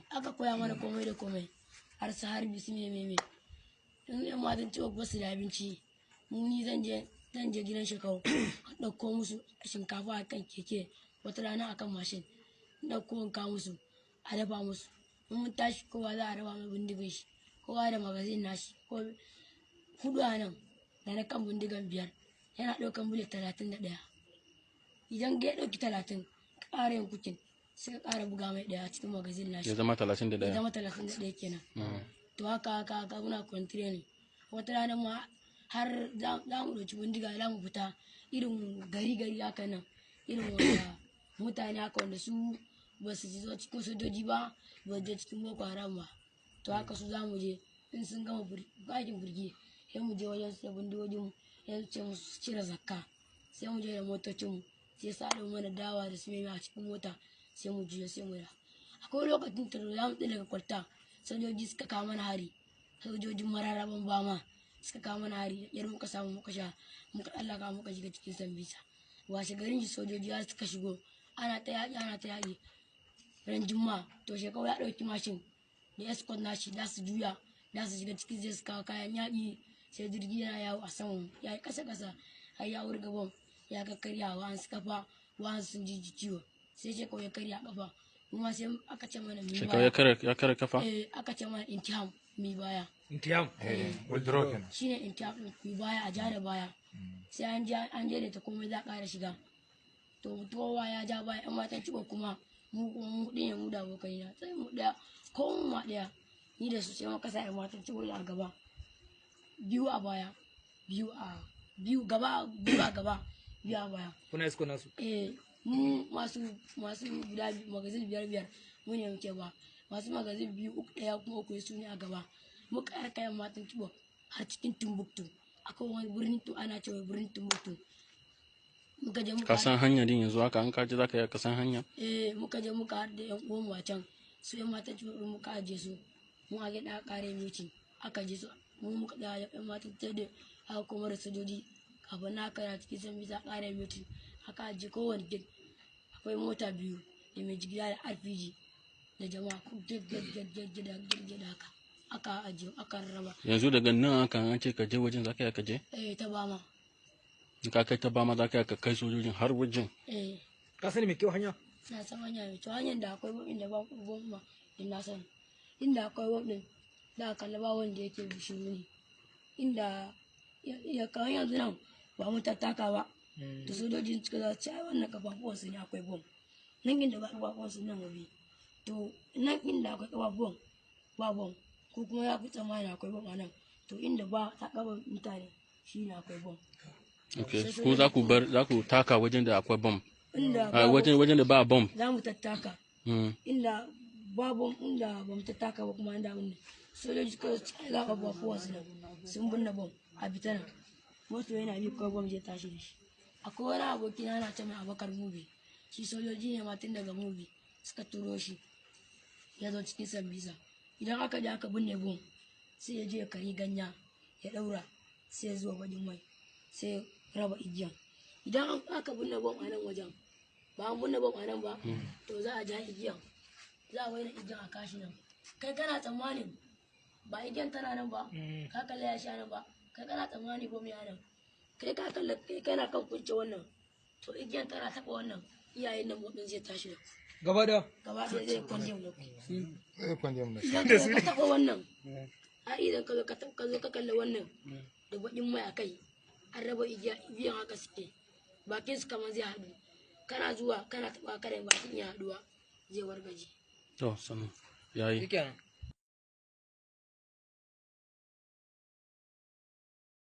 aka koya mana komai da komai har su harbi su meme in yan matan ciwo ba su da abinci ni zan je gidan shekau a ɗauko musu shinkafa a kan keke wata rana a kan mashin ɗauko in kawo musu a dafa musu in mun tashi kowa za a raba mai bindigan shi kowa da magazin nashi ko hudu a nan da na kan bindigan 5 yana ɗaukan bullet 31 idan ya ɗauki 30 ƙara yin kukin sai ka ƙara buga mai ɗaya cikin magazin nashi ya zama 31 ya zama 31 kenan to haka muna training wata rana ma har za mu ɗauki bindiga za mu fita irin gari haka nan irin wanda mutane haka wanda su ba su zo cikin sojoji ba ba je cikin boko haram ba to haka su za mu je in sun gama bakin burgi sai mu je wajen su da bindigogin mu sai ce mu cire zakka sai mu je da motocin mu sai sa ɗau mana dawa da su a cikin mota sai mu juya sai mu da akwai lokacin da za mu tsaye daga kwalta sojoji suka kawo mana hari sojojin mararaban bama suka kawo mana hari yar muka samu muka sha muka tsallaka muka shiga cikin sambisa washe garin sojoji har suka shigo ana ta yaƙi ran juma to shekau ya ɗauki mashin da escort nashi da su juya da su shiga cikin zai su kawo kayan yaƙi sai jirgi yana yawo a saman ya yi ƙasa har ya wurga bom ya kakkarya wa an su kafa wa an sun ji ciwo sai shekau ya karya kafa kuma sai aka ce mana mi baya ya kare kafa aka ce mana intiham mi baya intiham withdraw kenan shine intiham mi baya a ja da baya sai an je da ta komai za a ƙara shiga to kowa ya ja baya yan matan ciwo kuma mu ɗin mu da abokai na sai mu ɗaya ko mu ma ɗaya ni da su sai muka sa yan matan ciwo a gaba biyu a baya biyu a gaba biyu a baya kuna isko nasu mu masu guda magazin 5 mu ne muke ba masu magazin 2 3 ɗaya kuma uku su ne a gaba muka yarka yan matan ciwo har cikin Timbuktu akwai wani birnin ana cewa birnin Timbuktu muka je ka san hanya din yanzu haka an kaji zaka ka san hanya muka je muka har da yan uwan mu a can su yan matan ciwo muka aje su mu a gida kare miti aka je su mu muka da yan matan ciwo da aka kuma da sojoji kafin na kara cikin san bisa kare miti aka aje kowane gate akwai mota 2 da mai jigila da RPG da jama'a gida haka aka aje aka rarraba yanzu daga nan aka an ce ka je wajen zaka ka je ta bama in ka kai ta bama zaka ka kai sojojin har wajen ka sani me kyau hanya na san hanya mai kyau hanyar da akwai inda ba bomba in na san inda akwai wabin da kalla ba wanda yake bishiyu ne inda ya kawo yanzu nan ba mu tattaka ba da sojojin suka za ci wannan kafafuwan su ne akwai bom nan inda ba kafafuwan su nan wabi to nan inda akwai kafafuwan ba bom ko kuma ya fi tsammani akwai bom a nan to inda ba ta kaba mutane shi ne akwai bom ko za ku taka wajen da akwai bom wajen da ba bom za mu tattaka inda ba bom inda ba mu tattaka ba kuma inda mun sojoji suka za ka ba kowa su nan sun binne bom a bitana wato yana bi ko bom zai tashi da shi akwai wani aboki na ana ce mai Abakar Mubi shi sojoji ne ma tun daga Mubi suka turo shi ya zo cikin Sambisa idan aka je aka binne bom sai ya je ya kari ganya ya daura sai ya zuwa wajen mai sai raba igiyan idan aka binne bom a nan wajen ba an binne bom a nan ba to za a ja igiyan za a waina igiyan a kashi nan kai kana tsammanin ba igiyan tana nan ba ka kalla ya sha nan ba kai kana tsammani bom ya nan kai ka kalla kai kana kan kunce wannan to igiyan tana taba wannan iyayen nan mutum zai tashi da gaba da zai kwanje mu da idan ka taba wannan a idan ka zo ka kalla wannan da baƙin mai a kai an raba igiyan haka suke bakin su kamar zai haɗu kana zuwa kana taɓa karen bakin ya haɗuwa zai wargaje to sanu yayi